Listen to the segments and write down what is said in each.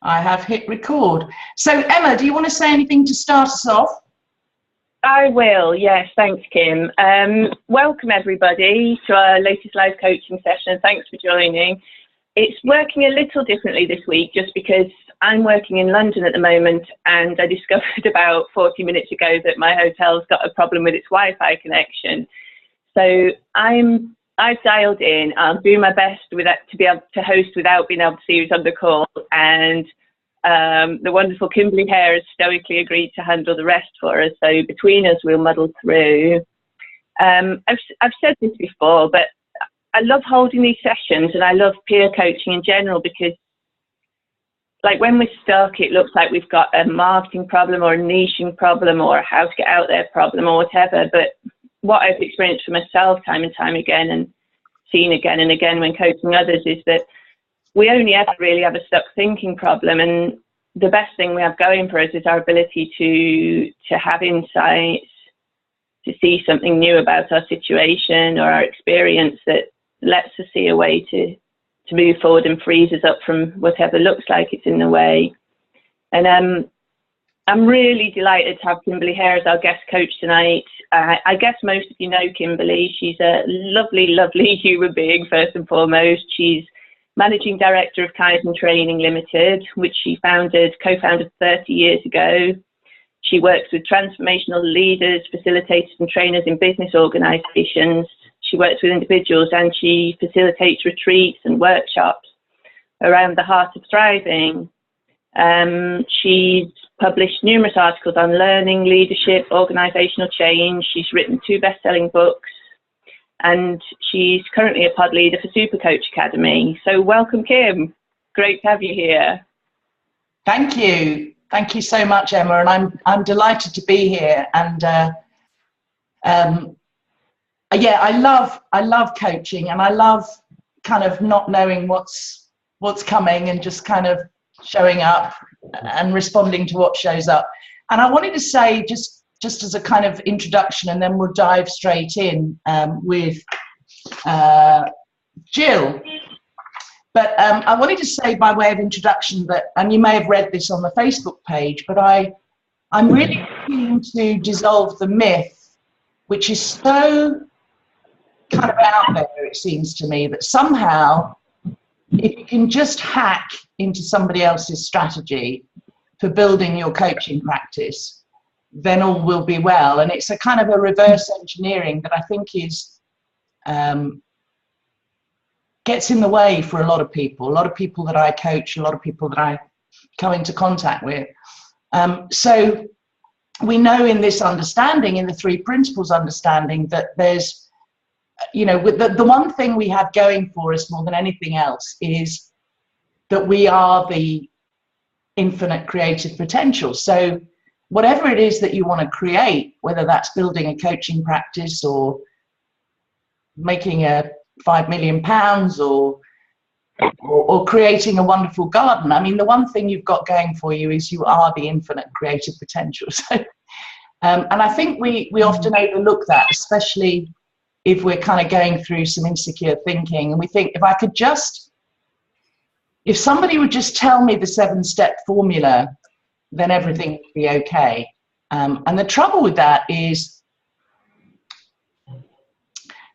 I have hit record. So Emma, do you want to say anything to start us off? I will, yes, thanks Kim. Welcome everybody to our latest live coaching session. Thanks for joining. It's working a little differently this week just because I'm working in London at the moment, and I discovered about 40 minutes ago that my hotel's got a problem with its Wi-Fi connection. So I've dialed in. I'll do my best to be able to host without being able to see who's on the call, and the wonderful Kimberley Hare has stoically agreed to handle the rest for us. So between us, we'll muddle through. I've said this before, but I love holding these sessions, and I love peer coaching in general because, like, when we're stuck, it looks like we've got a marketing problem or a niching problem or a how to get out there problem or whatever. But what I've experienced for myself time and time again, and seen again and again when coaching others, is that we only ever really have a stuck thinking problem. And the best thing we have going for us is our ability to have insights, to see something new about our situation or our experience that lets us see a way to move forward and frees us up from whatever looks like it's in the way. And I'm really delighted to have Kimberley Hare as our guest coach tonight. I guess most of you know Kimberley. She's a lovely, lovely human being, first and foremost. She's Managing Director of Kaizen Training Limited, which she co-founded 30 years ago. She works with transformational leaders, facilitators and trainers in business organisations. She works with individuals, and she facilitates retreats and workshops around the heart of thriving. She's published numerous articles on learning, leadership, organisational change. She's written 2 best-selling books, and she's currently a pod leader for Super Coach Academy. So welcome, Kim. Great to have you here. Thank you. Thank you so much, Emma, and I'm delighted to be here. And yeah, I love coaching, and I love kind of not knowing what's coming and just kind of showing up and responding to what shows up. And I wanted to say, just as a kind of introduction, and then we'll dive straight in with Jill. But I wanted to say by way of introduction that, and you may have read this on the Facebook page, but I'm really keen to dissolve the myth, which is so kind of out there, it seems to me, that somehow if you can just hack into somebody else's strategy for building your coaching practice, then all will be well. And it's a kind of a reverse engineering that I think is gets in the way for a lot of people that I coach, a lot of people that I come into contact with. So we know in this understanding, in the 3 principles understanding, that there's, you know, the one thing we have going for us more than anything else is that we are the infinite creative potential. So whatever it is that you want to create, whether that's building a coaching practice or making a £5 million or creating a wonderful garden, I mean, the one thing you've got going for you is you are the infinite creative potential. So, and I think we often overlook that, especially if we're kind of going through some insecure thinking, and we think, if somebody would just tell me the 7-step formula, then everything would be okay. And the trouble with that is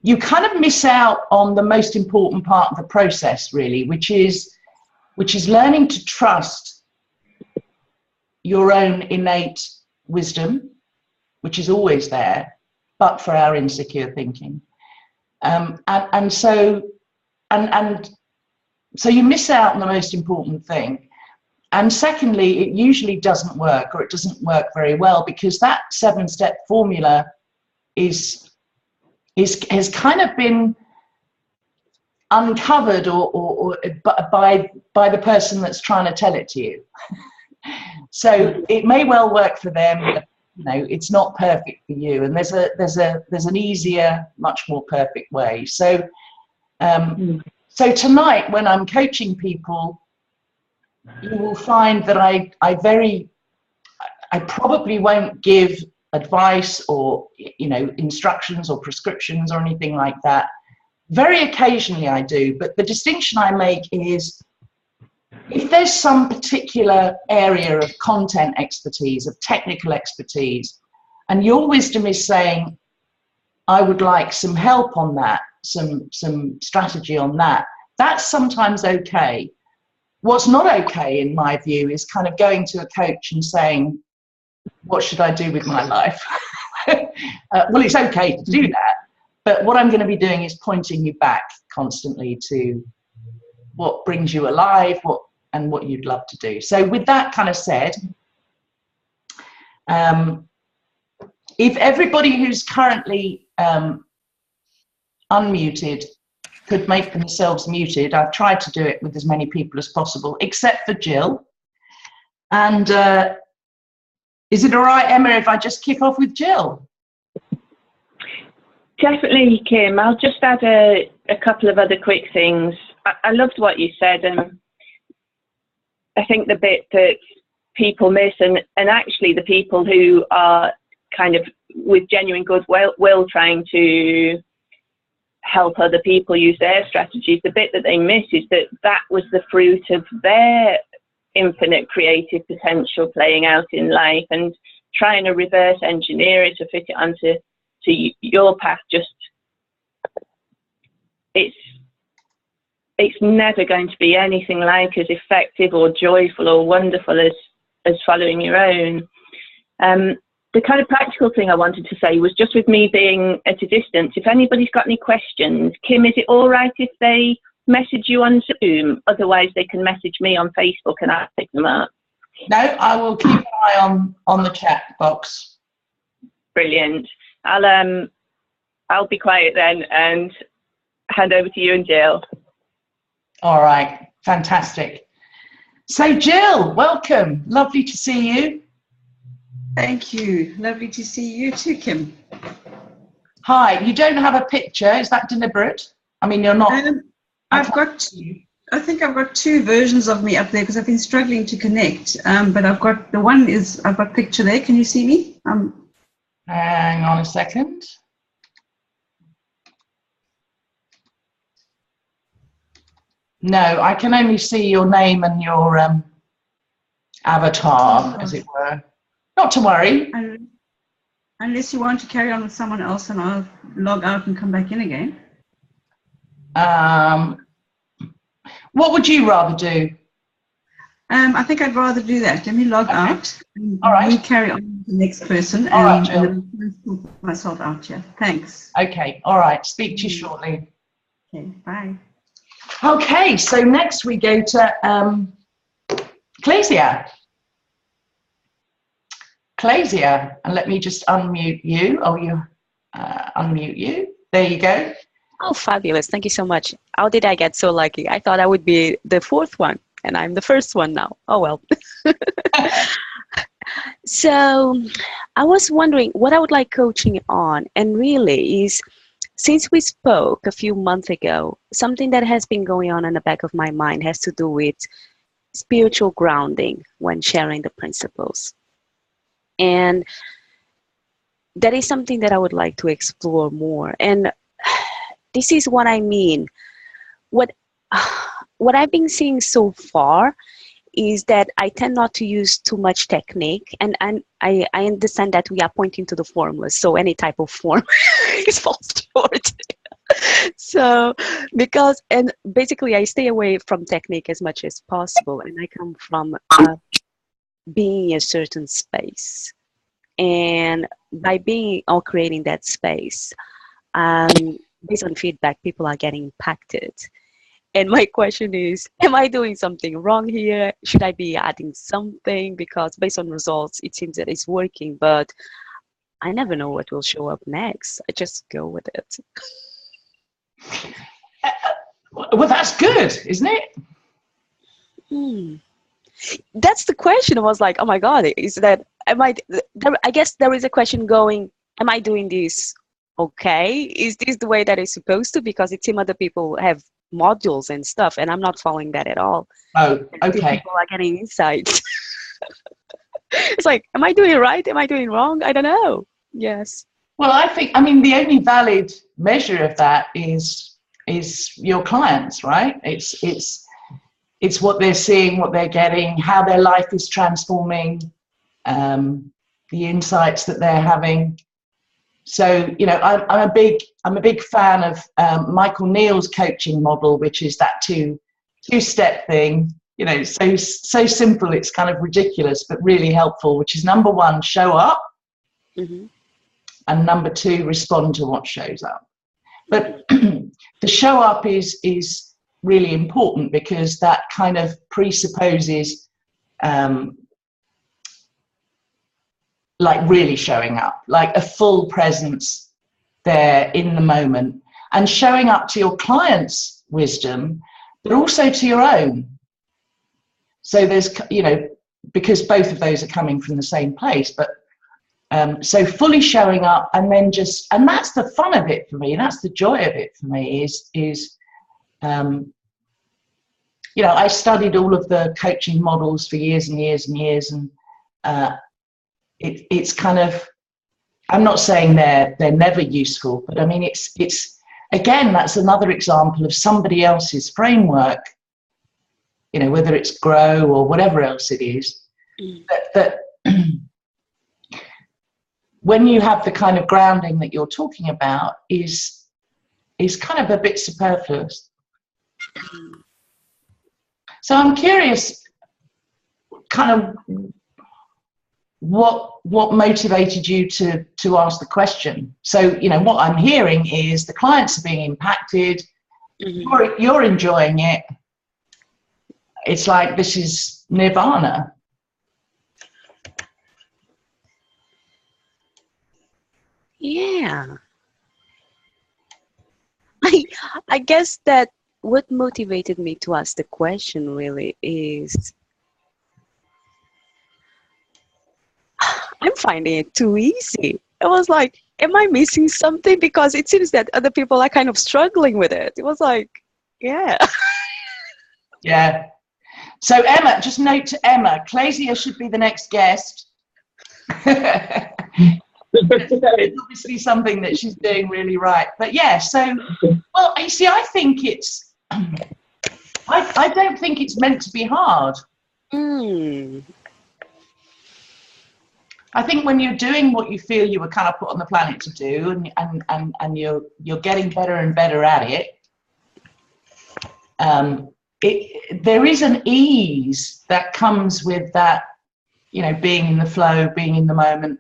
you kind of miss out on the most important part of the process, really, which is learning to trust your own innate wisdom, which is always there, but for our insecure thinking. So you miss out on the most important thing. And secondly, it usually doesn't work, or it doesn't work very well, because that 7-step formula has kind of been uncovered or by the person that's trying to tell it to you. So it may well work for them, but you know, it's not perfect for you, and there's an easier, much more perfect way. So so tonight, when I'm coaching people, you will find that I probably won't give advice or, you know, instructions or prescriptions or anything like that. Very occasionally I do, but the distinction I make is if there's some particular area of content expertise, of technical expertise, and your wisdom is saying, I would like some help on that, some strategy on that, that's sometimes okay. What's not okay, in my view, is kind of going to a coach and saying, what should I do with my life? Well, it's okay to do that, but what I'm going to be doing is pointing you back constantly to what brings you alive, what you'd love to do. So with that kind of said, if everybody who's currently unmuted could make themselves muted, I've tried to do it with as many people as possible, except for Jill. And is it all right, Emma, if I just kick off with Jill? Definitely, Kim. I'll just add a couple of other quick things. I loved what you said, and I think the bit that people miss, and actually the people who are kind of with genuine goodwill trying to help other people use their strategies, the bit that they miss is that was the fruit of their infinite creative potential playing out in life, and trying to reverse engineer it to fit it onto your path, just it's never going to be anything like as effective or joyful or wonderful as following your own. The kind of practical thing I wanted to say was, just with me being at a distance, if anybody's got any questions, Kim, is it all right if they message you on Zoom? Otherwise they can message me on Facebook and I'll pick them up. No, I will keep an eye on the chat box. Brilliant. I'll be quiet then and hand over to you and Jill. All right, fantastic. So Jill, welcome. Lovely to see you. Thank you. Lovely to see you too, Kim. Hi, you don't have a picture. Is that deliberate? I mean, you're not. I think I've got two versions of me up there because I've been struggling to connect. But I've got a picture there. Can you see me? Hang on a second. No, I can only see your name and your avatar, as it were. Not to worry. Unless you want to carry on with someone else, and I'll log out and come back in again. What would you rather do? I think I'd rather do that. Let me log out. All right. We carry on with the next person. All right, Jill. And then I'll sort myself out here. Thanks. Okay. All right. Speak to you shortly. Okay. Bye. Okay. So next we go to Clasia. Clasia, and let me just unmute you. Oh, you unmute you. There you go. Oh, fabulous. Thank you so much. How did I get so lucky? I thought I would be the fourth one, and I'm the first one now. Oh, well. So I was wondering what I would like coaching on, and really is, since we spoke a few months ago, something that has been going on in the back of my mind has to do with spiritual grounding when sharing the principles. And that is something that I would like to explore more. And this is what I mean. What I've been seeing so far is that I tend not to use too much technique. And I understand that we are pointing to the formulas. So any type of form is false short. So and basically I stay away from technique as much as possible. And I come from being in a certain space, and by being or creating that space, based on feedback, people are getting impacted. And my question is, am I doing something wrong here? Should I be adding something? Because based on results, it seems that it's working, but I never know what will show up next. I just go with it. Well, that's good, isn't it? That's the question. I was like, oh my God, I guess there is a question going, am I doing this okay? Is this the way that it's supposed to? Because it seems other people have modules and stuff, and I'm not following that at all. Oh, okay. People are getting insights. It's like, am I doing it right? Am I doing wrong? I don't know. Yes. Well, I mean, the only valid measure of that is your clients, right? It's it's what they're seeing, what they're getting, how their life is transforming, the insights that they're having. So, you know, I'm a big fan of Michael Neal's coaching model, which is that two-step thing. You know, so simple, it's kind of ridiculous, but really helpful, which is number 1, show up. Mm-hmm. And number 2, respond to what shows up. But the show up is really important, because that kind of presupposes like really showing up, like a full presence there in the moment, and showing up to your client's wisdom, but also to your own. So there's, you know, because both of those are coming from the same place, but so fully showing up, and then just, and that's the fun of it for me, that's the joy of it for me, is you know, I studied all of the coaching models for years and years and years, and it's kind of, I'm not saying they're never useful, but I mean, it's again, that's another example of somebody else's framework, you know, whether it's Grow or whatever else it is, that when you have the kind of grounding that you're talking about is kind of a bit superfluous. So I'm curious, kind of what motivated you to ask the question. So, you know, what I'm hearing is the clients are being impacted, you're enjoying it. It's like this is nirvana. Yeah. I guess that what motivated me to ask the question really is I'm finding it too easy. I was like, am I missing something? Because it seems that other people are kind of struggling with it. It was like, yeah. Yeah. So Emma, just note to Emma, Clasia should be the next guest. It's obviously something that she's doing really right. But yeah, so, well, you see, I think it's, I don't think it's meant to be hard. I think when you're doing what you feel you were kind of put on the planet to do, and you're getting better and better at it, there is an ease that comes with that, you know, being in the flow, being in the moment.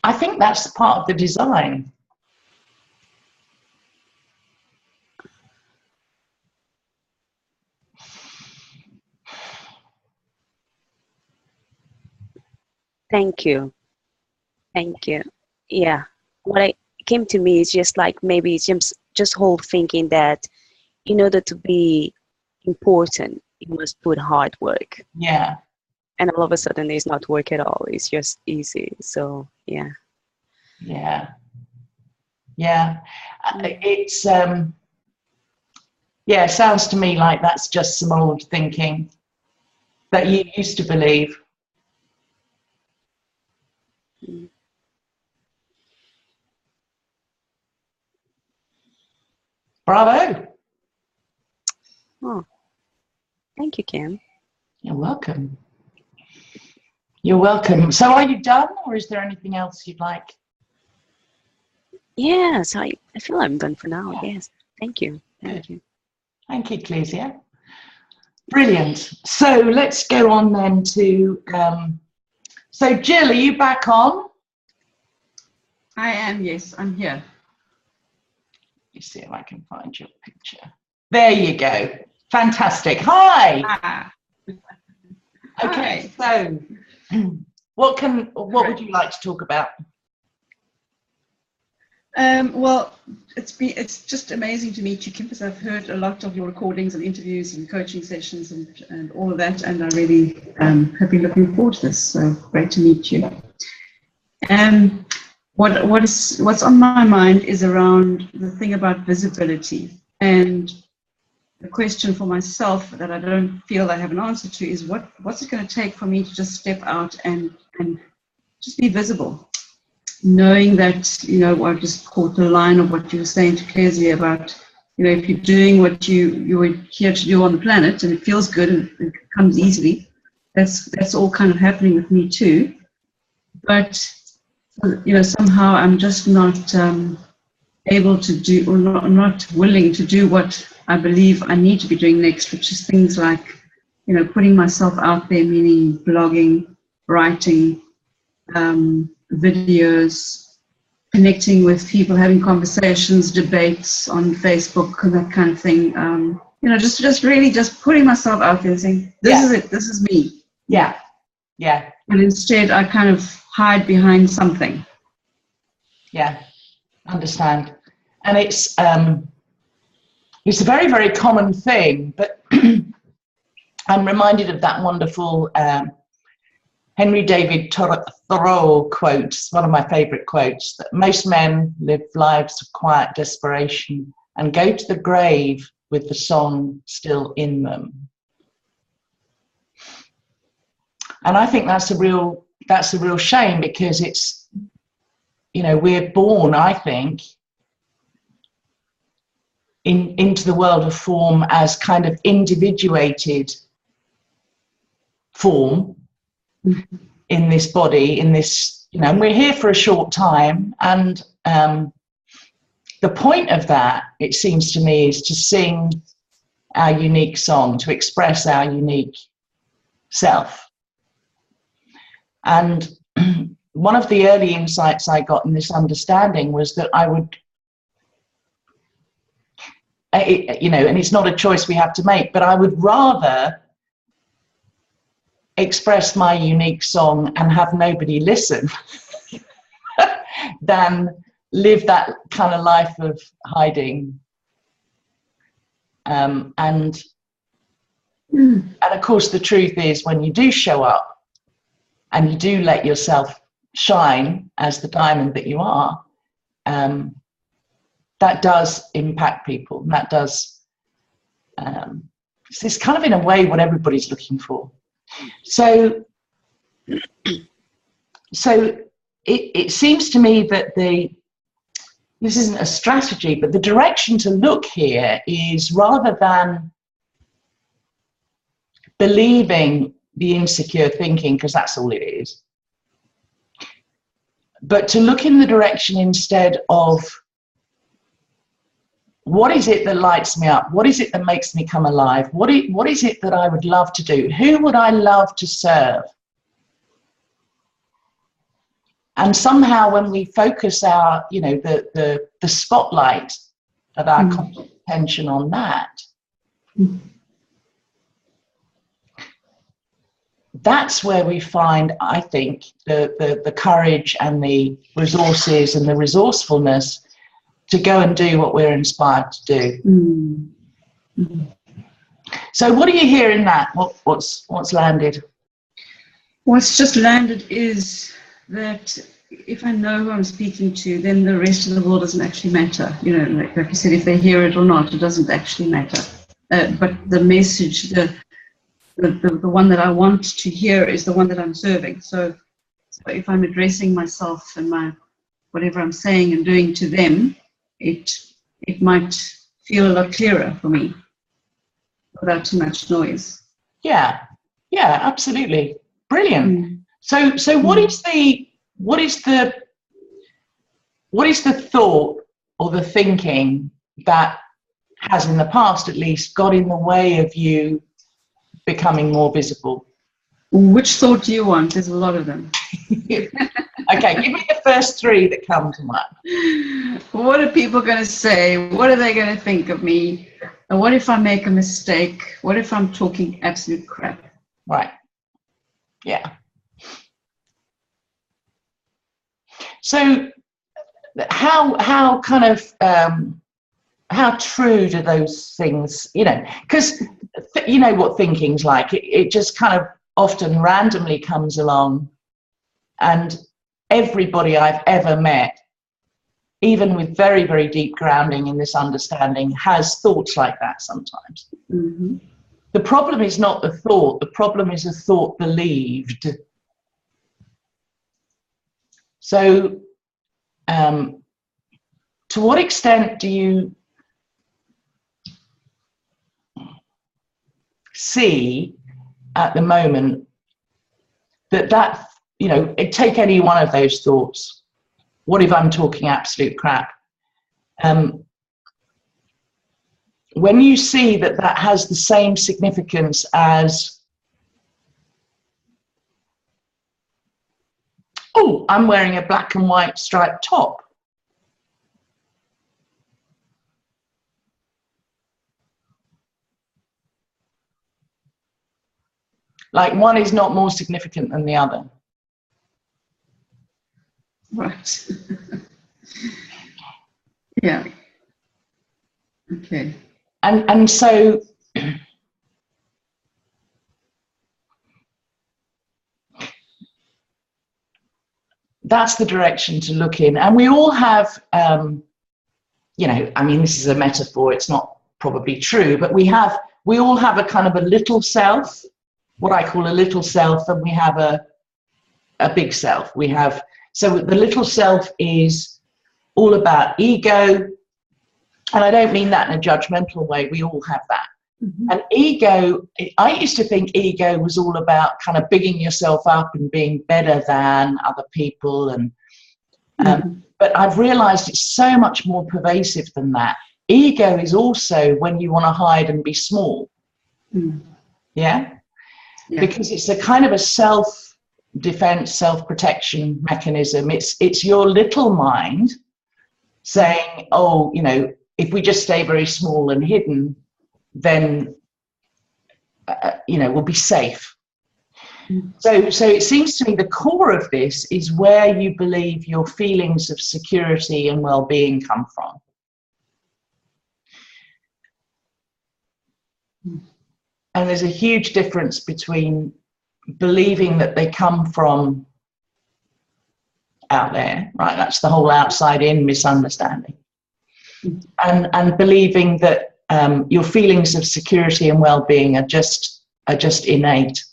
I think that's part of the design. Thank you. Thank you. Yeah. What came to me is just like, maybe it's just whole thinking that in order to be important, you must put hard work. Yeah. And all of a sudden it's not work at all. It's just easy. So yeah. Yeah. Yeah. It's yeah, it sounds to me like that's just some old thinking that you used to believe. Bravo. Oh, thank you, Kim. You're welcome. You're welcome. So are you done, or is there anything else you'd like? Yes, I feel I'm done for now. Yes. Thank you. Thank you. Thank you, Clasia. Brilliant. So let's go on then to, so Jill, are you back on? I am, yes, I'm here. Let me see if I can find your picture. There you go. Fantastic. Hi. Ah. Okay, so what would you like to talk about? Well, it's just amazing to meet you, Kim, because I've heard a lot of your recordings and interviews and coaching sessions and all of that, and I really have been looking forward to this. So great to meet you. What's on my mind is around the thing about visibility, and the question for myself that I don't feel I have an answer to is what's it going to take for me to just step out and just be visible, knowing that, you know, I just caught the line of what you were saying to Clasia about if you're doing what you're here to do on the planet, and it feels good and it comes easily, that's all kind of happening with me too. But somehow I'm just not able to do, or not willing to do what I believe I need to be doing next, which is things like putting myself out there, meaning blogging, writing, videos, connecting with people, having conversations, debates on Facebook, and that kind of thing. Just really just putting myself out there and saying, this is it, this is me. Yeah. And instead I kind of hide behind something. Yeah, understand. And it's a very, very common thing, but I'm reminded of that wonderful Henry David Thoreau quote. It's one of my favorite quotes, that most men live lives of quiet desperation and go to the grave with the song still in them. And I think that's a real shame, because it's, we're born, I think, into the world of form as kind of individuated form in this body, in this, and we're here for a short time. And the point of that, it seems to me, is to sing our unique song, to express our unique self. And one of the early insights I got in this understanding was that I would, and it's not a choice we have to make, but I would rather express my unique song and have nobody listen than live that kind of life of hiding. And of course, the truth is, when you do show up and you do let yourself shine as the diamond that you are, that does impact people. And that does, it's kind of in a way what everybody's looking for. So it seems to me that this isn't a strategy, but the direction to look here is, rather than believing the insecure thinking, because that's all it is, but to look in the direction instead of, what is it that lights me up? What is it that makes me come alive? What is it that I would love to do? Who would I love to serve? And somehow, when we focus our, the spotlight of our conscious attention on that, that's where we find, I think, the courage and the resources and the resourcefulness to go and do what we're inspired to do. So what do you hear in that? What's landed? What's just landed is that if I know who I'm speaking to, then the rest of the world doesn't actually matter. Like you said, if they hear it or not, it doesn't actually matter. But the message, the one that I want to hear is the one that I'm serving. So if I'm addressing myself and whatever I'm saying and doing to them, it might feel a lot clearer for me without too much noise. Yeah, absolutely. Brilliant. So what is the thought or the thinking that has, in the past at least, got in the way of you becoming more visible? Which thought do you want? There's a lot of them. Okay, give me the first three that come to mind. What are people going to say? What are they going to think of me? And what if I make a mistake? What if I'm talking absolute crap? Right. Yeah. So how kind of how true do those things, because you know what thinking's like. It just kind of often randomly comes along, and everybody I've ever met, even with very, very deep grounding in this understanding, has thoughts like that sometimes. The problem is not the thought. The problem is a thought believed. So to what extent do you see at the moment that you know, take any one of those thoughts. What if I'm talking absolute crap? When you see that that has the same significance as, oh, I'm wearing a black and white striped top. Like, one is not more significant than the other. Right. Yeah. Okay. And so that's the direction to look in. And we all have, you know, I mean, this is a metaphor, it's not probably true, but we all have a kind of a little self, what I call a little self, and we have a big self. We have, so the little self is all about ego, and I don't mean that in a judgmental way, we all have that. Mm-hmm. And ego, I used to think ego was all about kind of bigging yourself up and being better than other people, and but I've realized it's so much more pervasive than that. Ego is also when you want to hide and be small. Yeah? Because it's a kind of a self-defense, self-protection mechanism. It's your little mind saying, oh, you know, if we just stay very small and hidden, then you know, we'll be safe. So it seems to me the core of this is where you believe your feelings of security and well-being come from. And there's a huge difference between believing that they come from out there, right? That's the whole outside in misunderstanding. And believing that your feelings of security and well-being are just innate.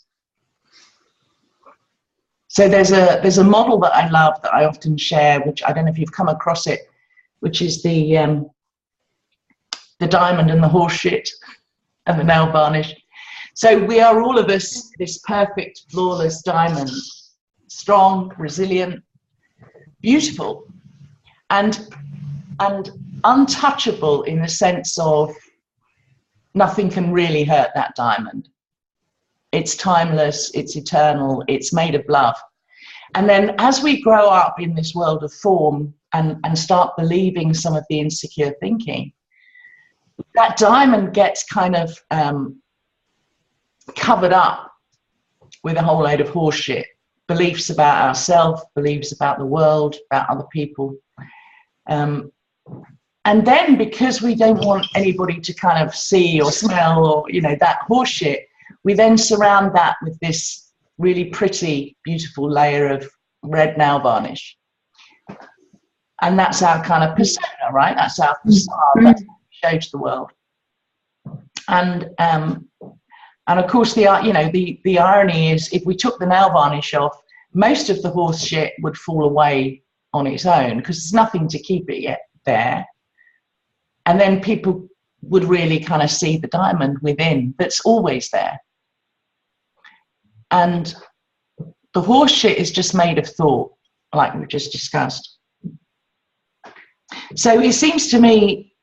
So there's a model that I love that I often share, which I don't know if you've come across it, which is the diamond and the horse shit and the nail varnish. So we are all of us this perfect, flawless diamond, strong, resilient, beautiful, and untouchable in the sense of nothing can really hurt that diamond. It's timeless, it's eternal, it's made of love. And then as we grow up in this world of form and start believing some of the insecure thinking, that diamond gets kind of covered up with a whole load of horse shit. Beliefs about ourselves, beliefs about the world, about other people. And then because we don't want anybody to kind of see or smell or, you know, that horse shit, we then surround that with this really pretty, beautiful layer of red nail varnish. And that's our kind of persona, right? That's our facade, that's what we show to the world. And of course, the irony is if we took the nail varnish off, most of the horse shit would fall away on its own because there's nothing to keep it yet there. And then people would really kind of see the diamond within that's always there. And the horse shit is just made of thought, like we just discussed. So it seems to me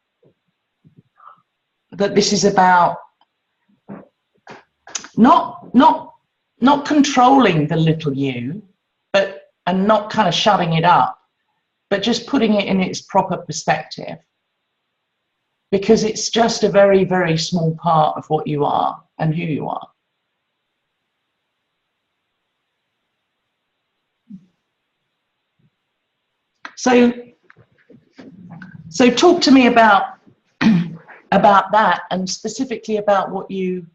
that this is about not controlling the little you, and not kind of shutting it up, but just putting it in its proper perspective. Because it's just a very, very small part of what you are and who you are. So talk to me about that, and specifically about what you,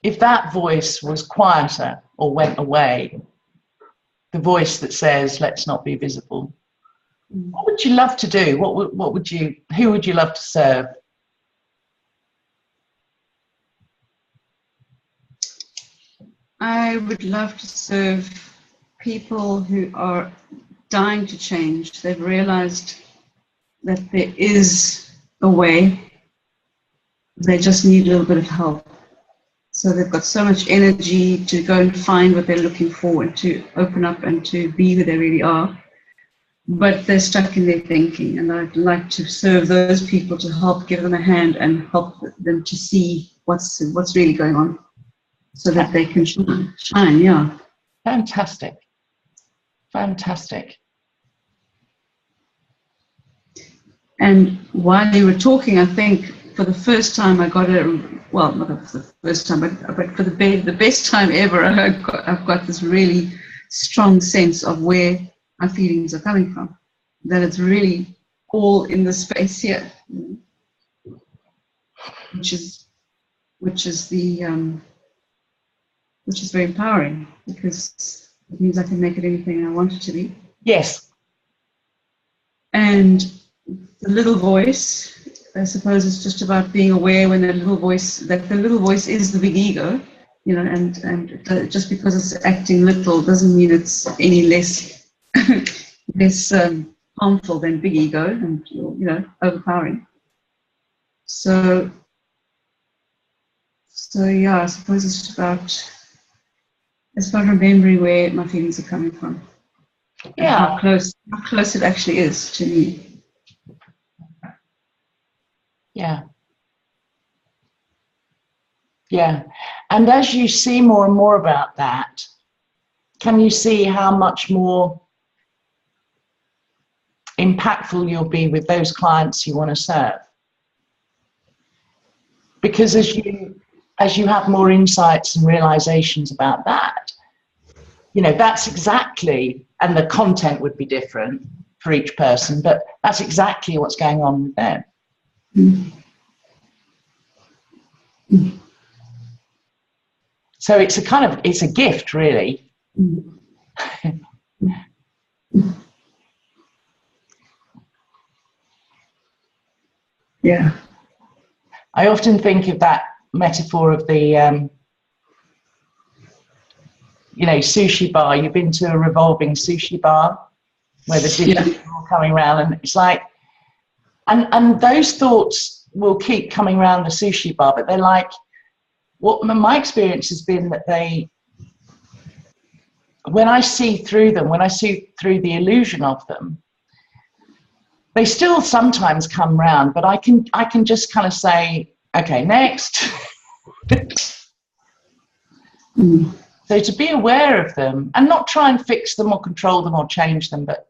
if that voice was quieter or went away, the voice that says, let's not be visible, what would you love to do? Who would you love to serve? I would love to serve people who are dying to change. They've realized that there is a way, they just need a little bit of help. So they've got so much energy to go and find what they're looking for and to open up and to be who they really are. But they're stuck in their thinking, and I'd like to serve those people to help give them a hand and help them to see what's really going on so that they can shine. Yeah. Fantastic. Fantastic. And while you were talking, I think for the first time I got well, not for the first time, but for the best time ever, I've got this really strong sense of where my feelings are coming from. That it's really all in the space here, which is very empowering, because it means I can make it anything I want it to be. Yes. And the little voice, I suppose it's just about being aware when the little voice is the big ego, you know, and just because it's acting little doesn't mean it's any less harmful than big ego and, you know, overpowering. So yeah, I suppose it's about remembering where my feelings are coming from. Yeah. And how close it actually is to me. Yeah. Yeah. And as you see more and more about that, can you see how much more impactful you'll be with those clients you want to serve? Because as you have more insights and realizations about that, you know, that's exactly, and the content would be different for each person, but that's exactly what's going on with them. Mm. So it's a gift, really. Yeah. I often think of that metaphor of the, you know, sushi bar. You've been to a revolving sushi bar where the dishes are all coming around, and it's like, and those thoughts will keep coming around the sushi bar, but they're like, what my experience has been that when I see through them, when I see through the illusion of them, they still sometimes come round, but I can just kind of say, okay, next. So to be aware of them and not try and fix them or control them or change them, but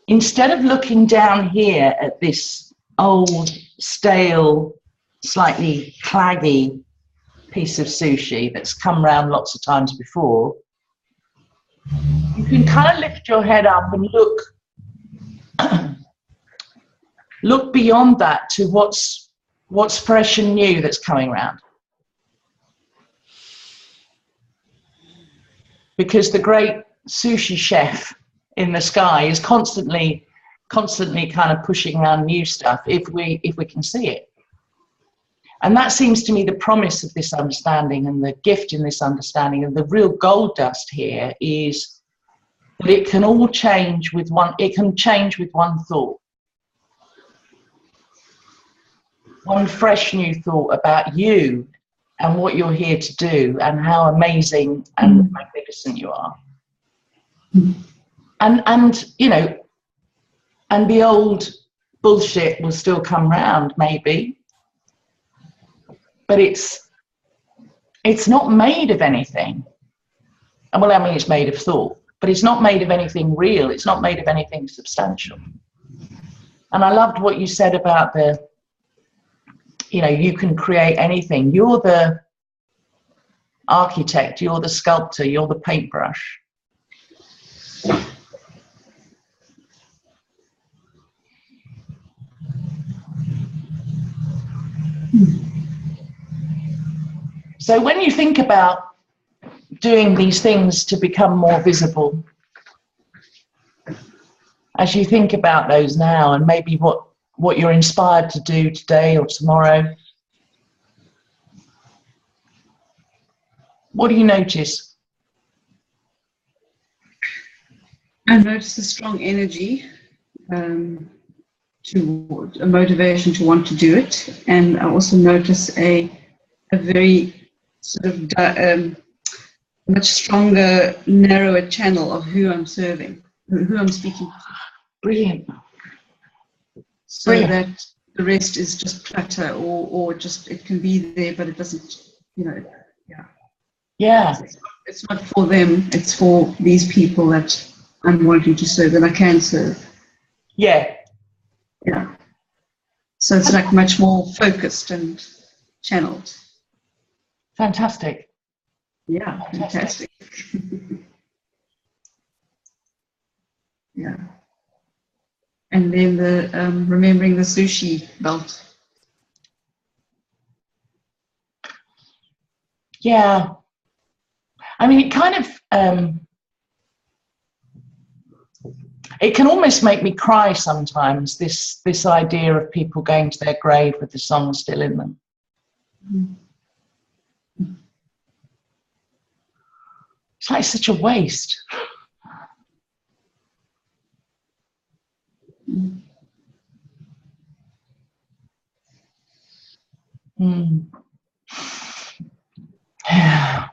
instead of looking down here at this old, stale, slightly claggy piece of sushi that's come round lots of times before, you can kind of lift your head up and look beyond that to what's fresh and new that's coming around. Because the great sushi chef in the sky is constantly kind of pushing around new stuff if we can see it. And that seems to me the promise of this understanding, and the gift in this understanding, and the real gold dust here is that it can all change with one thought. One fresh new thought about you and what you're here to do and how amazing and magnificent you are. And you know, and the old bullshit will still come round maybe, but it's not made of anything. Well, I mean, it's made of thought, but it's not made of anything real. It's not made of anything substantial. And I loved what you said about you know, you can create anything. You're the architect, you're the sculptor, you're the paintbrush. So when you think about doing these things to become more visible, as you think about those now, and maybe what you're inspired to do today or tomorrow, what do you notice? I notice a strong energy to a motivation to want to do it. And I also notice a very sort of much stronger, narrower channel of who I'm serving, who I'm speaking to. Brilliant. So that the rest is just clutter, or just it can be there, but it doesn't, Yeah. It's not for them, it's for these people that I'm wanting to serve, that I can serve. Yeah. Yeah. So it's like much more focused and channeled. Fantastic. Yeah, fantastic. Yeah. And then the remembering the sushi belt. Yeah. I mean, it kind of, it can almost make me cry sometimes, this idea of people going to their grave with the song still in them. It's like such a waste. Yeah.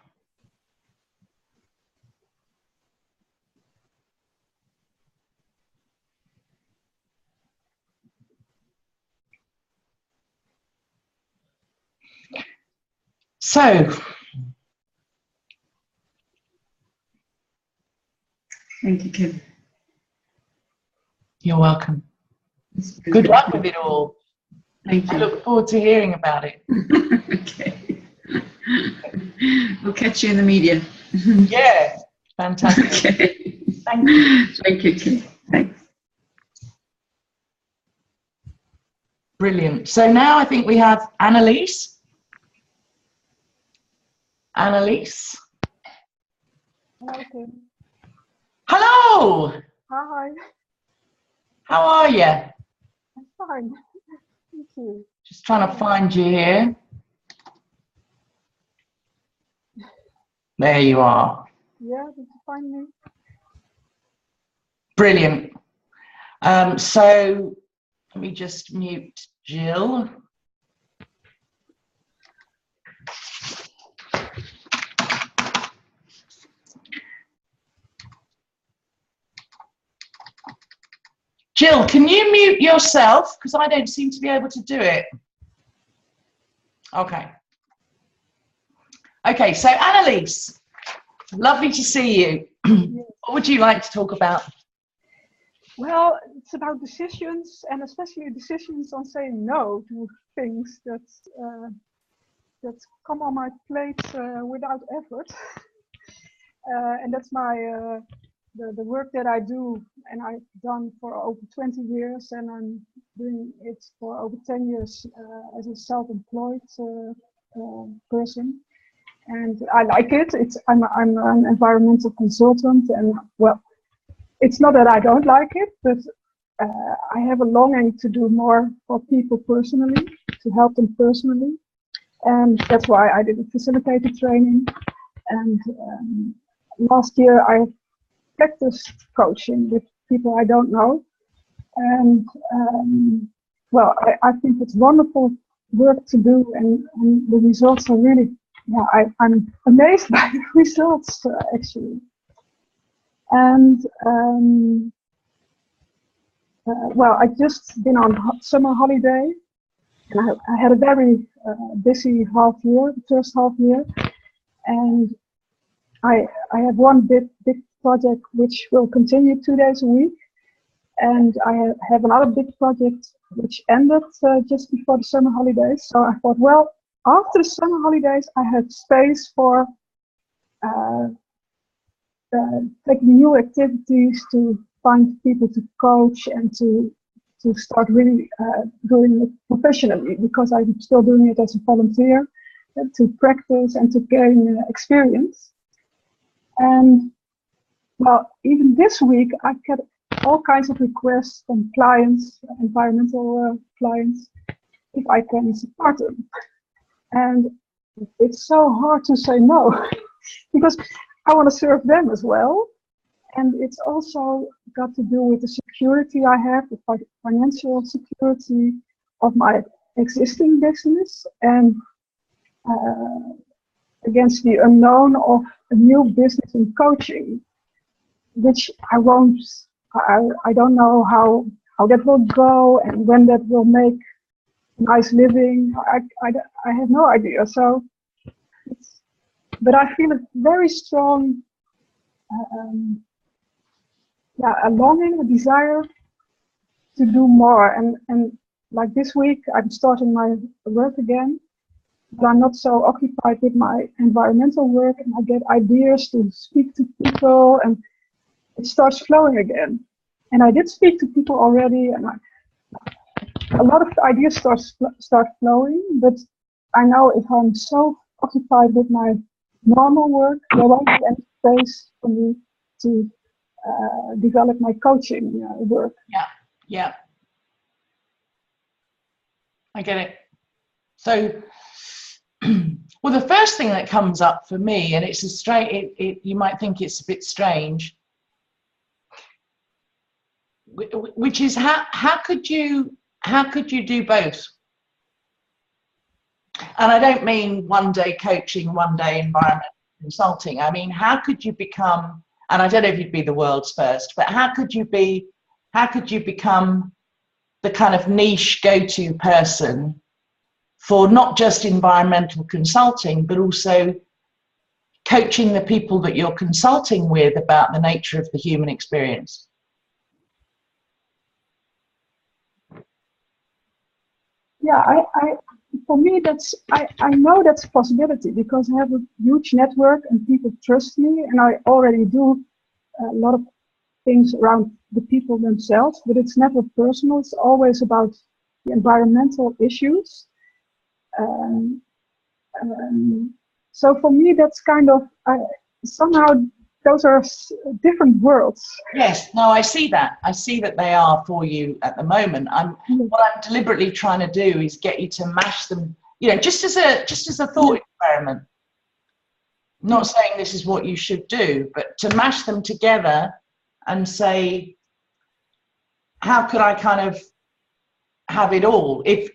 So, Thank you, Kim. you're welcome. Good luck with it all. Thank you. I look forward to hearing about it. Okay. We'll catch you in the media. Yeah, fantastic. Okay. Thank you. Thank you, Kim. Thanks. Brilliant. So now I think we have Annalise. Annalise. Hello, Kim. Hello. Hi. How are you? I'm fine. Thank you. Just trying to find you here. There you are. Yeah, did you find me? Brilliant. So let me just mute Jill. Jill, can you mute yourself? Because I don't seem to be able to do it. Okay. Okay, so Annalise, lovely to see you. What would you like to talk about? Well, it's about decisions, and especially decisions on saying no to things that come on my plate without effort. And that's my the work that I do, and I've done for over 20 years, and I'm doing it for over 10 years as a self-employed person. And I like it. I'm an environmental consultant, and well, it's not that I don't like it, but I have a longing to do more for people personally, to help them personally, and that's why I did a facilitator training. And last year I practiced coaching with people I don't know, and well, I think it's wonderful work to do, and the results are really. Yeah, I'm amazed by the results actually. And well, I just been on summer holiday, and I had a very busy first half year, and I have one big project which will continue 2 days a week, and I have another big project which ended just before the summer holidays. So I thought, well, after the summer holidays, I had space for taking new activities, to find people to coach, and to start really doing it professionally, because I'm still doing it as a volunteer, to practice and to gain experience. And well, even this week, I've got all kinds of requests from clients, environmental clients, if I can support them. And it's so hard to say no, because I want to serve them as well. And it's also got to do with the security I have, the financial security of my existing business, and against the unknown of a new business in coaching, which I don't know how that will go and when that will make nice living. I have no idea. So, but I feel a very strong, a longing, a desire to do more. And like this week, I'm starting my work again, but I'm not so occupied with my environmental work, and I get ideas to speak to people, and it starts flowing again. And I did speak to people already, and a lot of ideas start flowing, but I know if I'm so occupied with my normal work, there won't be any space for me to develop my coaching work. Yeah. I get it. So, well, the first thing that comes up for me, and it's you might think it's a bit strange, which is how could you do both? And I don't mean one day coaching, one day environmental consulting. I mean, how could you become, and I don't know if you'd be the world's first, but how could you become the kind of niche go-to person for not just environmental consulting, but also coaching the people that you're consulting with about the nature of the human experience? Yeah, for me, I know that's a possibility because I have a huge network and people trust me, and I already do a lot of things around the people themselves, but it's never personal. It's always about the environmental issues. So for me, that's kind of, somehow those are different worlds. Yes, no, I see that. I see that they are for you at the moment. What I'm deliberately trying to do is get you to mash them, just as a thought experiment. Not saying this is what you should do, but to mash them together and say, how could I kind of have it all? If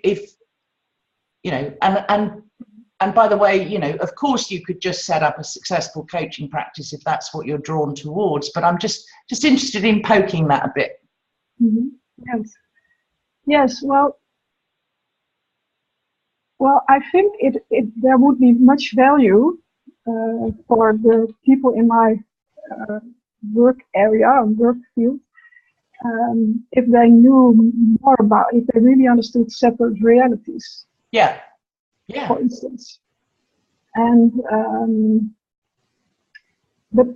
and by the way, of course you could just set up a successful coaching practice if that's what you're drawn towards, but I'm just interested in poking that a bit. Mm-hmm. Yes. Well, I think there would be much value for the people in my work area or work field if they knew more about, if they really understood separate realities. Yeah. For instance, and but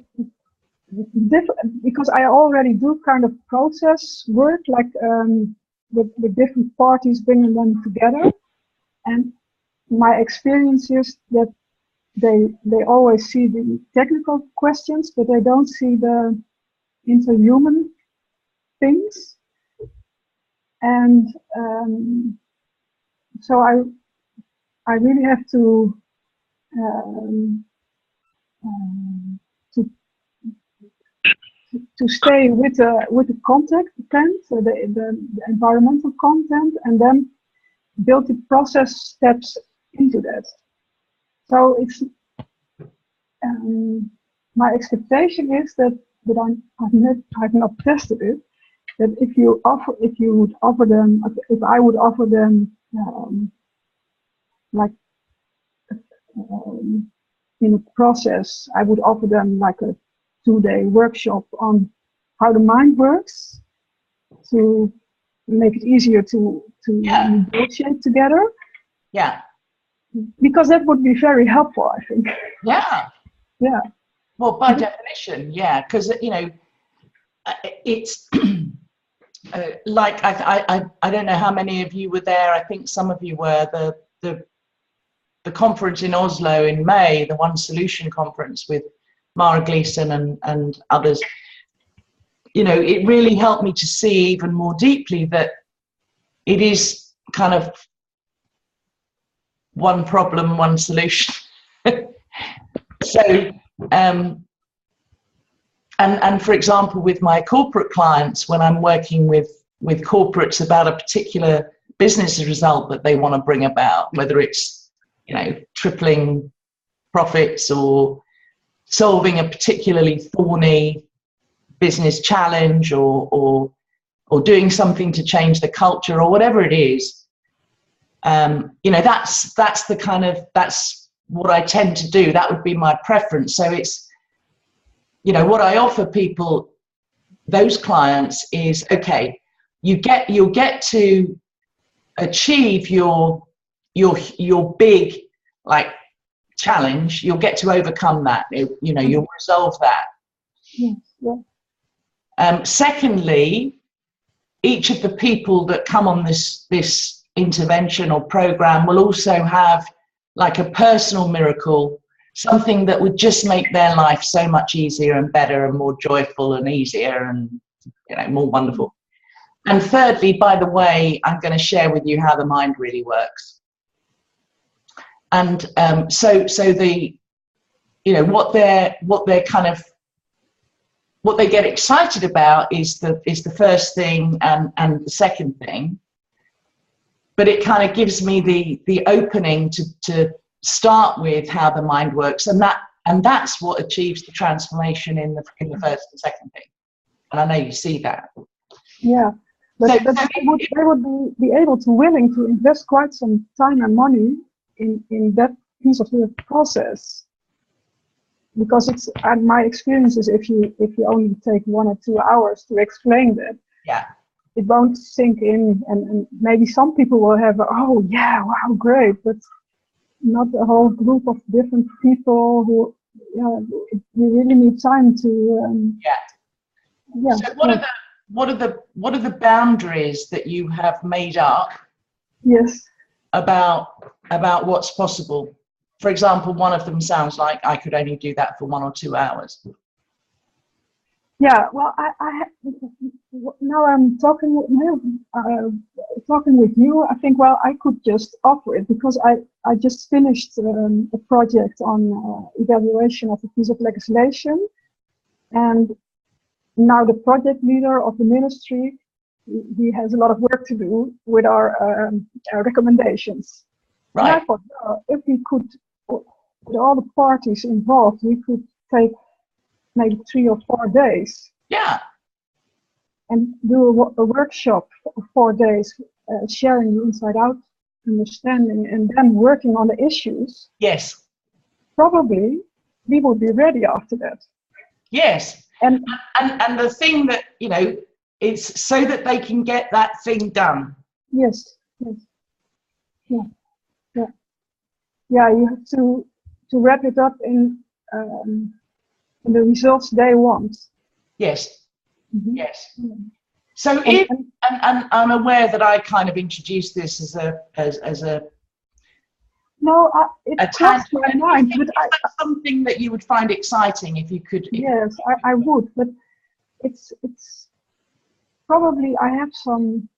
because I already do kind of process work, like with different parties, bringing them together, and my experience is that they always see the technical questions, but they don't see the interhuman things, and so I really have to stay with the content, so the environmental content, and then build the process steps into that. So it's my expectation is that I've not tested it. That if I would offer them in a process, I would offer them like a 2-day workshop on how the mind works to make it easier to negotiate together. Yeah. Because that would be very helpful, I think. Yeah. Yeah. Well, by definition, yeah, because it's like I don't know how many of you were there. I think some of you were. The conference in Oslo in May, the One Solution conference with Mara Gleason and others. It really helped me to see even more deeply that it is kind of one problem, one solution. So and for example, with my corporate clients, when I'm working with corporates about a particular business result that they want to bring about, whether it's, you know, tripling profits or solving a particularly thorny business challenge, or doing something to change the culture, or whatever it is, you know, that's what I tend to do. That would be my preference. So it's, you know, what I offer people, those clients, is, okay, you'll get to achieve your big, like, challenge. You'll get to overcome that. You know, you'll resolve that. Yes, yeah. Secondly, each of the people that come on this intervention or program will also have, like, a personal miracle, something that would just make their life so much easier and better and more joyful and easier and, you know, more wonderful. And thirdly, by the way, I'm going to share with you how the mind really works. And so the, you know, what they get excited about is the first thing and the second thing. But it kind of gives me the opening to start with how the mind works, and that's what achieves the transformation in the first and second thing. And I know you see that. Yeah, but they would be able to willing to invest quite some time and money in that piece of the process, because it's, and my experience is, if you only take 1 or 2 hours to explain that, yeah, it won't sink in, and maybe some people will have, oh yeah, wow, great, but not a whole group of different people who, you really need time to. Yeah. So what are the boundaries that you have made up? Yes. About what's possible? For example, one of them sounds like I could only do that for 1 or 2 hours. Yeah, well, now I'm talking with you. I think, well, I could just offer it, because I just finished a project on evaluation of a piece of legislation, and now the project leader of the ministry, he has a lot of work to do with our recommendations. Right. And I thought, if we could, with all the parties involved, we could take maybe 3 or 4 days. Yeah. And do a workshop for 4 days, sharing the inside out understanding, and then working on the issues. Yes. Probably we would be ready after that. Yes. And the thing that, you know, it's so that they can get that thing done. Yes. Yeah, you have to wrap it up in the results they want. Yes. Mm-hmm. Yes. Mm-hmm. So and I'm aware that I kind of introduced this as a no, it crossed my mind, but that's something that you would find exciting if you could. Yes, I would, but it's probably, I have some.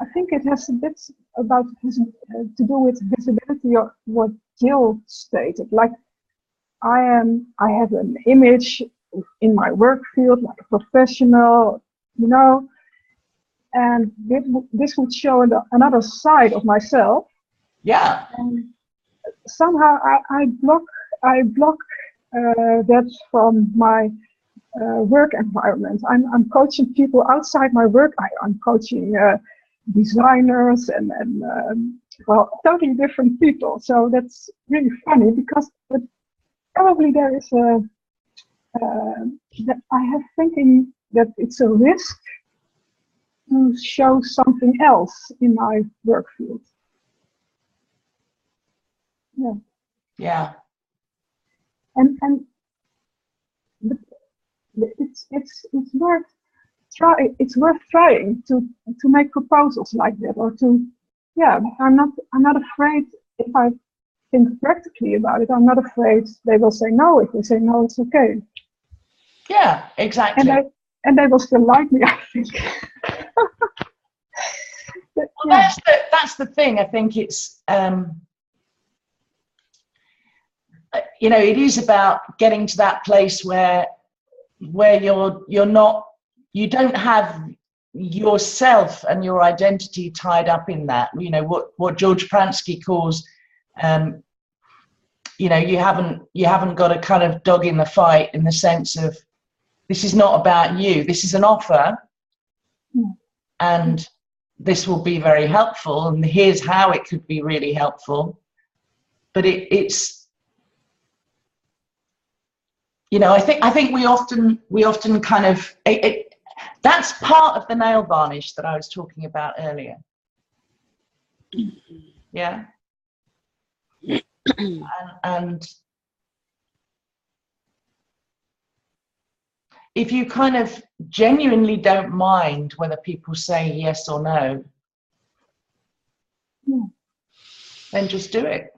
I think it has a bit about to do with visibility, or what Jill stated. Like, I have an image in my work field, like a professional, you know, and this would show another side of myself. Yeah. And somehow I block that from my work environment. I'm coaching people outside my work. I'm coaching designers and well, totally different people. So that's really funny, because probably there is that I have thinking that it's a risk to show something else in my work field. Yeah. Yeah. And it's worth trying to make proposals like that, or to, yeah, I'm not afraid. If I think practically about it, I'm not afraid they will say no. If they say no, it's okay. Yeah, exactly. And they will still like me, I think. But, well, yeah. that's the thing. I think it's you know, it is about getting to that place where you're not, you don't have yourself and your identity tied up in that. You know, what George Pransky calls, you know, you haven't got a kind of dog in the fight, in the sense of, this is not about you, this is an offer, and this will be very helpful, and here's how it could be really helpful. But it's, you know, I think we often kind of, that's part of the nail varnish that I was talking about earlier. Yeah. And if you kind of genuinely don't mind whether people say yes or no, then just do it.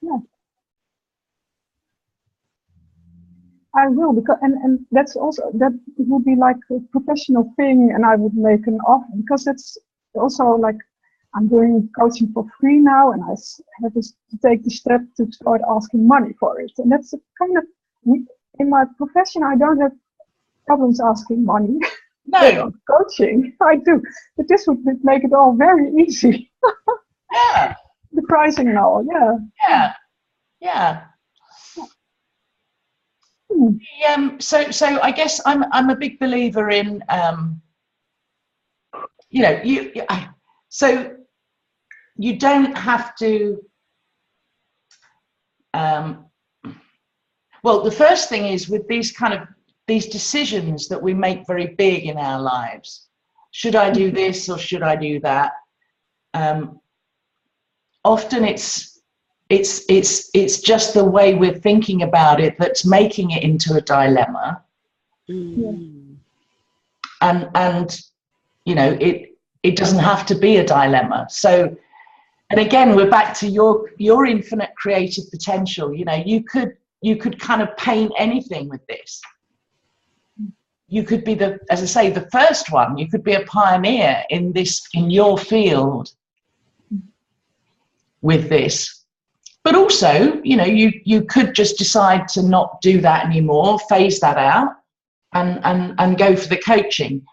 Yeah. I will, because and that's also, that it would be like a professional thing, and I would make an offer, because that's also like, I'm doing coaching for free now, and I have to take the step to start asking money for it. And that's a kind of, in my profession, I don't have problems asking money. No. Coaching, I do. But this would make it all very easy. Yeah. The pricing and all, yeah. Yeah. Yeah. So I guess I'm a big believer in, you know, so you don't have to, well, the first thing is, with these decisions that we make very big in our lives, should I do this or should I do that? Often it's just the way we're thinking about it that's making it into a dilemma. And you know, it doesn't have to be a dilemma. So, and again, we're back to your infinite creative potential. You know, you could kind of paint anything with this. You could be as I say, the first one. You could be a pioneer in your field with this. But also, you know, you could just decide to not do that anymore, phase that out, and go for the coaching.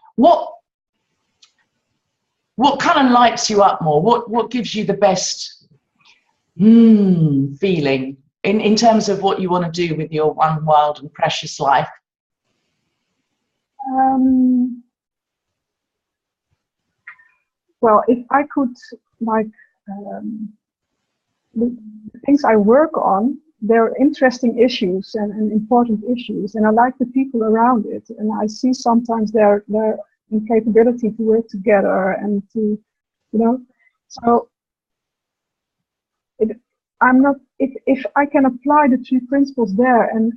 What kind of lights you up more? What gives you the best feeling in terms of what you want to do with your one wild and precious life? Well, if I could, like, the things I work on, they're interesting issues and important issues, and I like the people around it, and I see sometimes their incapability to work together and to, you know, so if I can apply the 3 principles there and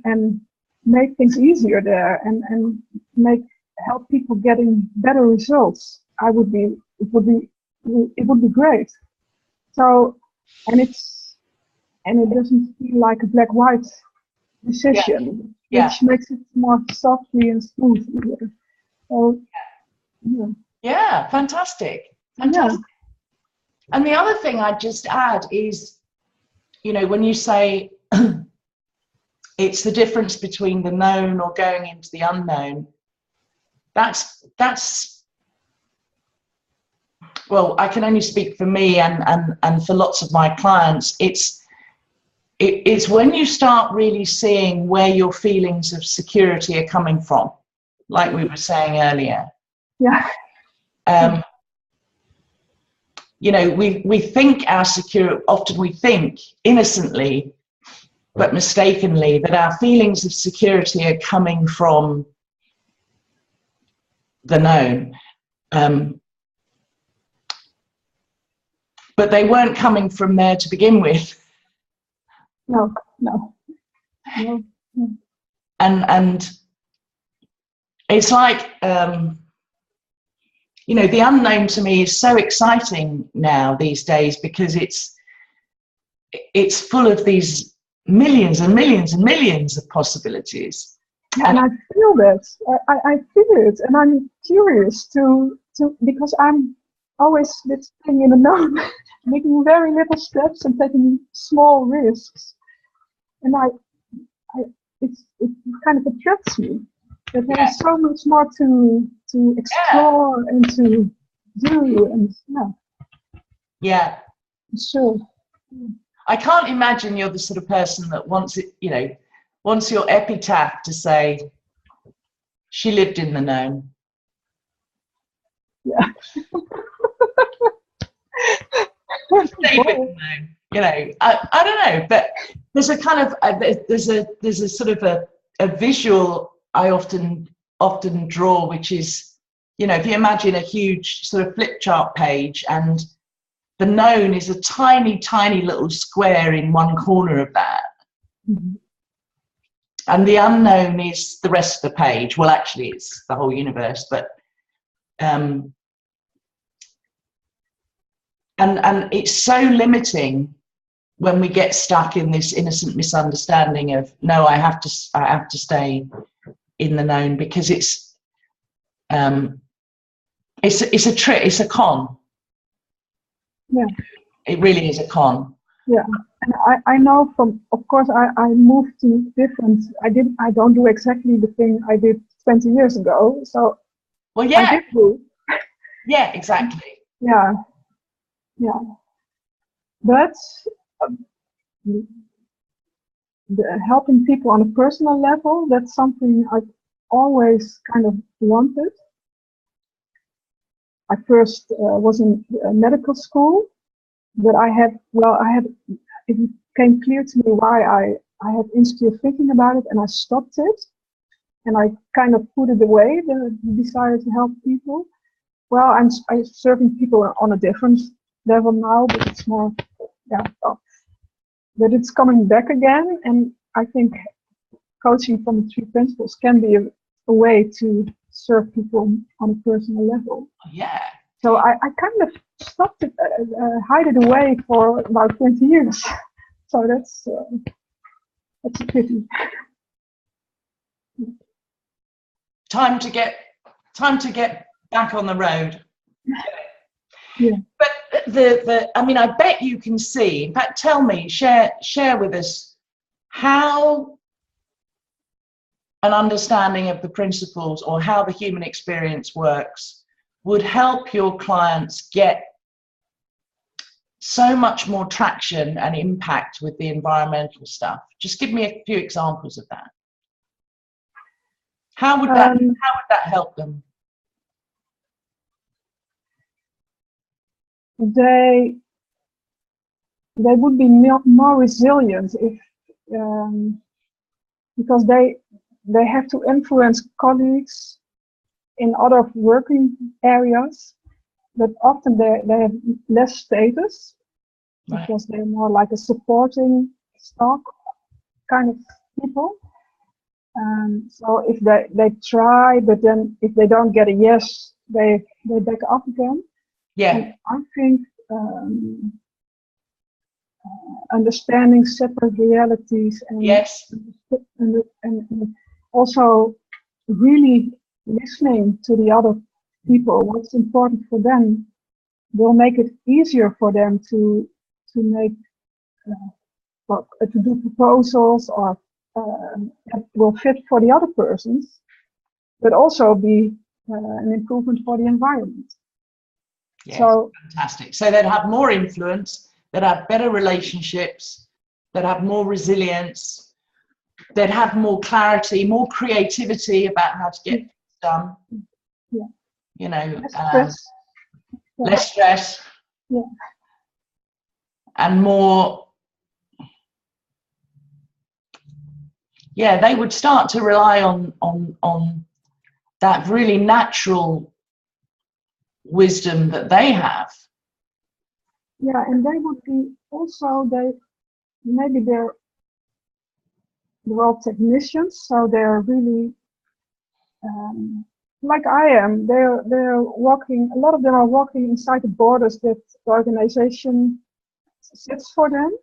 make things easier there and help people getting better results, it would be great. So, and it doesn't feel like a black-white decision, which makes it more softly and smoothly. So, yeah, fantastic. Yeah. And the other thing I'd just add is, you know, when you say it's the difference between the known or going into the unknown, that's well, I can only speak for me and for lots of my clients. It's when you start really seeing where your feelings of security are coming from, like we were saying earlier. Yeah. You know, we think often we think innocently, but mistakenly, that our feelings of security are coming from the known. But they weren't coming from there to begin with. No. And it's like, you know, the unknown to me is so exciting now these days, because it's full of these millions and millions and millions of possibilities. And I feel that. I feel it, and I'm curious to because I'm always this thing in the known. making very little steps and taking small risks. And it kind of attracts me that there is so much more to explore and to do, and Yeah. Sure. I can't imagine you're the sort of person that wants it, wants your epitaph to say, she lived in the known. Yeah. Stay with the known. I don't know, but there's a kind of there's a sort of a visual I often draw, which is, if you imagine a huge sort of flip chart page, and the known is a tiny, tiny little square in one corner of that. Mm-hmm. And the unknown is the rest of the page. Well, actually, it's the whole universe, but and it's so limiting when we get stuck in this innocent misunderstanding of, no, I have to stay in the known, because it's a trick, it's a con. Yeah. It really is a con. Yeah, and I know from, of course, I moved to different, I don't do exactly the thing I did 20 years ago, so well, yeah, I did move. Yeah, exactly. Yeah, but helping people on a personal level, that's something I've always kind of wanted. I first was in medical school, but it became clear to me why I had insecure thinking about it, and I stopped it, and I kind of put it away, the desire to help people. Well, I'm serving people on a different level now, but it's more, but it's coming back again, and I think coaching from the 3 principles can be a way to serve people on a personal level. Yeah. So I kind of stopped it, hide it away for about 20 years. So that's a pity. Time to get back on the road. Yeah. But I bet you can see. In fact, tell me, share with us how an understanding of the principles, or how the human experience works, would help your clients get so much more traction and impact with the environmental stuff. Just give me a few examples of that. How would that help them? They would be more resilient if because they have to influence colleagues in other working areas, but often they have less status, Right. because they're more like a supporting stock kind of people. So if they try, but then if they don't get a yes, they back up again. Yeah. And I think understanding separate realities, and Yes. and also really listening to the other people, what's important for them, will make it easier for them to make to do proposals, or that will fit for the other persons, but also be an improvement for the environment. Yes, So fantastic. So they'd have more influence, they'd have better relationships, they'd have more resilience, they'd have more clarity, more creativity about how to get things done. Yeah. Less stress. Less stress. Yeah. And more, they would start to rely on that really natural wisdom that they have. Yeah, and they would be also, maybe they're all technicians, so they're really like I am. They're walking. A lot of them are walking inside the borders that the organization sets for them.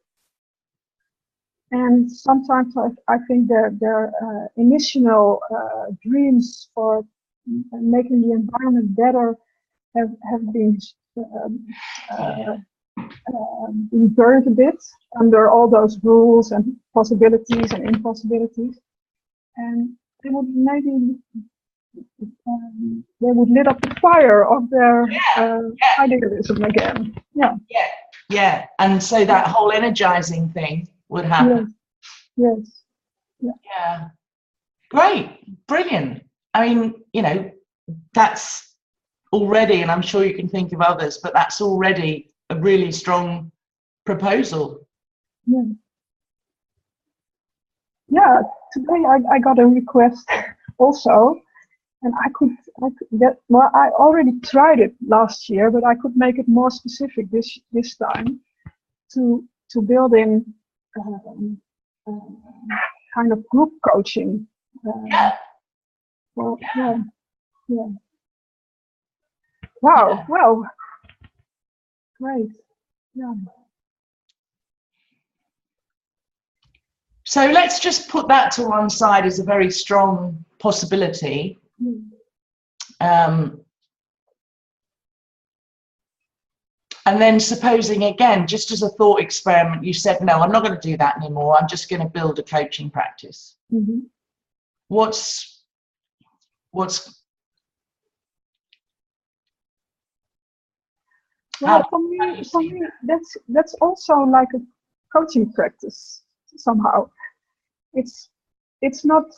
And sometimes I think their initial dreams for making the environment better have been be buried a bit under all those rules and possibilities and impossibilities, and they would maybe they would lit up the fire of their idealism again. Yeah, and so that whole energizing thing would happen. Yes. Yeah, great, brilliant. I mean, you know, that's already, and I'm sure you can think of others, but that's already a really strong proposal. Yeah. Today I got a request also, and I could get, well, I already tried it last year, but I could make it more specific this time to build in kind of group coaching. Well, yeah. Wow. Well, great. Yeah. So let's just put that to one side as a very strong possibility. And then supposing, again, just as a thought experiment, you said, no, I'm not going to do that anymore. I'm just going to build a coaching practice. What's Well, for me, that's also like a coaching practice somehow. It's not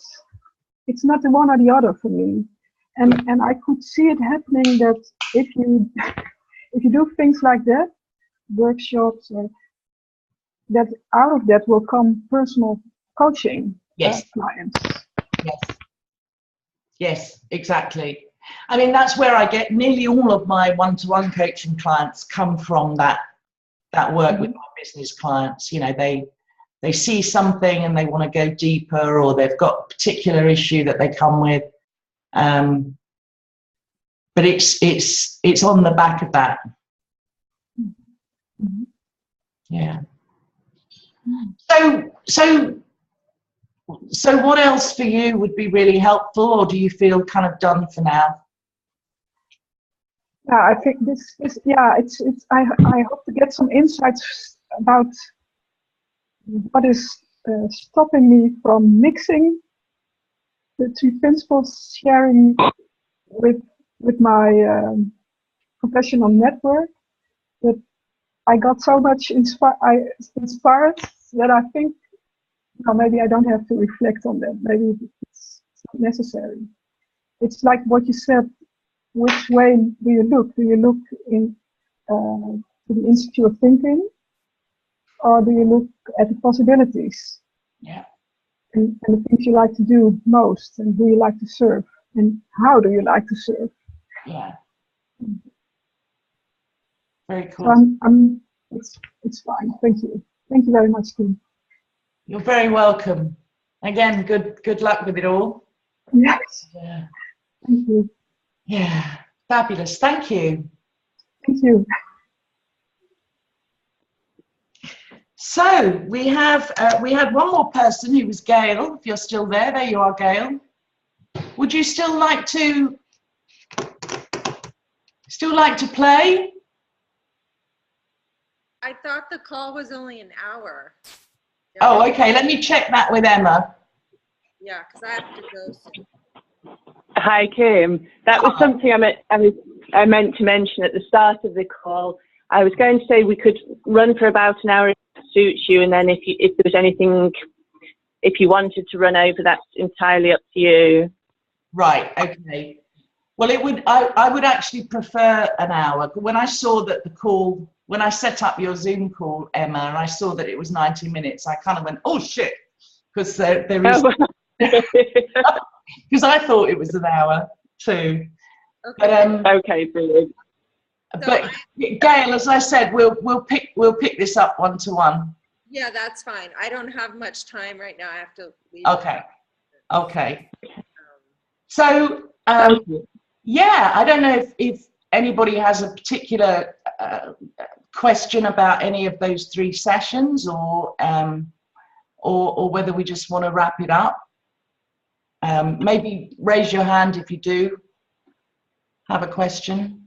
the one or the other for me, and I could see it happening that if you do things like that, workshops, that out of that will come personal coaching clients. Yes, exactly. I mean, that's where I get nearly all of my one-to-one coaching clients come from, that work with my business clients. You know, they see something and they want to go deeper, or they've got a particular issue that they come with. But it's on the back of that. Yeah. So what else for you would be really helpful, or do you feel kind of done for now? Yeah, I think this I hope to get some insights about what is stopping me from mixing the two principles, sharing with my professional network, that I got so much inspired that I think, maybe I don't have to reflect on that. Maybe it's not necessary. It's like what you said. Which way do you look? Do you look in to the insecure thinking, or do you look at the possibilities? Yeah. And the things you like to do most, and who you like to serve, and how do you like to serve? Yeah. Very cool. So it's fine. Thank you. Thank you very much, Kim. You're very welcome. Again, good luck with it all. Yes. Yeah. Thank you. Yeah. Fabulous. Thank you. Thank you. So we had one more person who was Gail. If you're still there, there you are, Gail. Would you still like to play? I thought the call was only an hour. Oh, okay. Let me check that with Emma. Yeah, because I have to go soon. Hi, Kim. That was something I meant to mention at the start of the call. I was going to say we could run for about an hour if it suits you, and then if there was anything, if you wanted to run over, that's entirely up to you. Right. Okay. Well, I would actually prefer an hour. When I saw that when I set up your Zoom call, Emma, and I saw that it was 90 minutes, I kind of went, oh shit, because there is, because I thought it was an hour too. Okay. But, okay, brilliant. But Gail, as I said, we'll pick this up one-to-one. Yeah, that's fine. I don't have much time right now. I have to leave. Okay. So yeah, I don't know if anybody has a particular question about any of those 3 sessions, or whether we just want to wrap it up. Maybe raise your hand if you do have a question.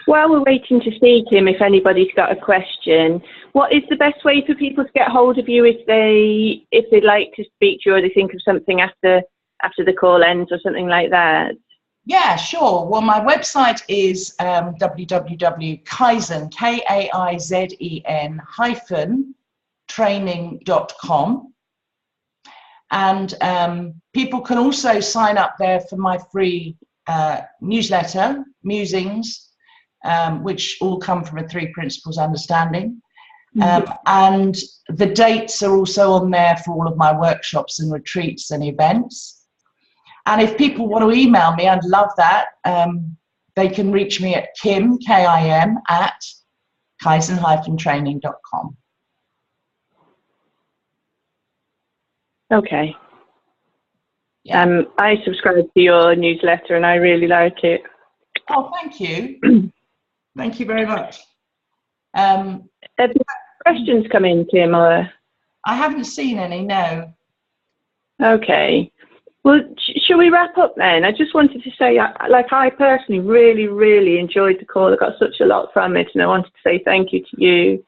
While we're waiting to see, Kim, if anybody's got a question, what is the best way for people to get hold of you if they'd like to speak to you, or they think of something after the call ends or something like that? Yeah, sure. Well, my website is www.kaizen, KAIZEN-training.com. And people can also sign up there for my free newsletter, Musings, which all come from a 3 principles understanding. And the dates are also on there for all of my workshops and retreats and events. And if people want to email me, I'd love that. They can reach me at Kim, K-I-M, at kaizen-training.com. Okay. Yeah. I subscribe to your newsletter and I really like it. Oh, thank you. Thank you very much. Have questions come in, Kim? Or? I haven't seen any, no. Okay. Well, shall we wrap up then? I just wanted to say, I personally really, really enjoyed the call. I got such a lot from it, and I wanted to say thank you to you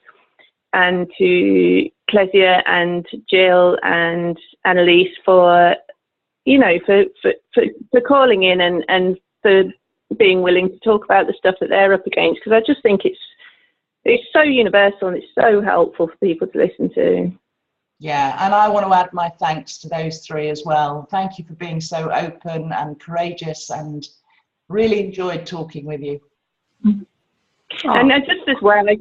and to Clesia and Jill and Annalise for, for calling in and for being willing to talk about the stuff that they're up against, because I just think it's so universal and it's so helpful for people to listen to. Yeah, and I want to add my thanks to those 3 as well. Thank you for being so open and courageous, and really enjoyed talking with you. And just as well, I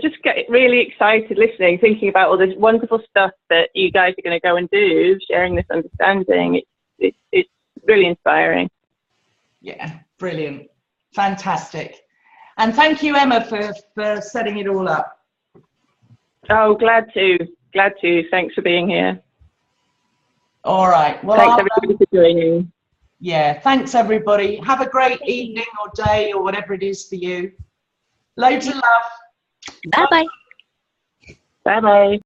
just get really excited listening, thinking about all this wonderful stuff that you guys are going to go and do, sharing this understanding. It's really inspiring. Yeah, brilliant. Fantastic. And thank you, Emma, for setting it all up. Oh, glad to. Thanks for being here. All right. Well, thanks everybody for joining. Yeah, thanks everybody. Have a great evening or day or whatever it is for you. Loads of love. Bye-bye. Bye-bye.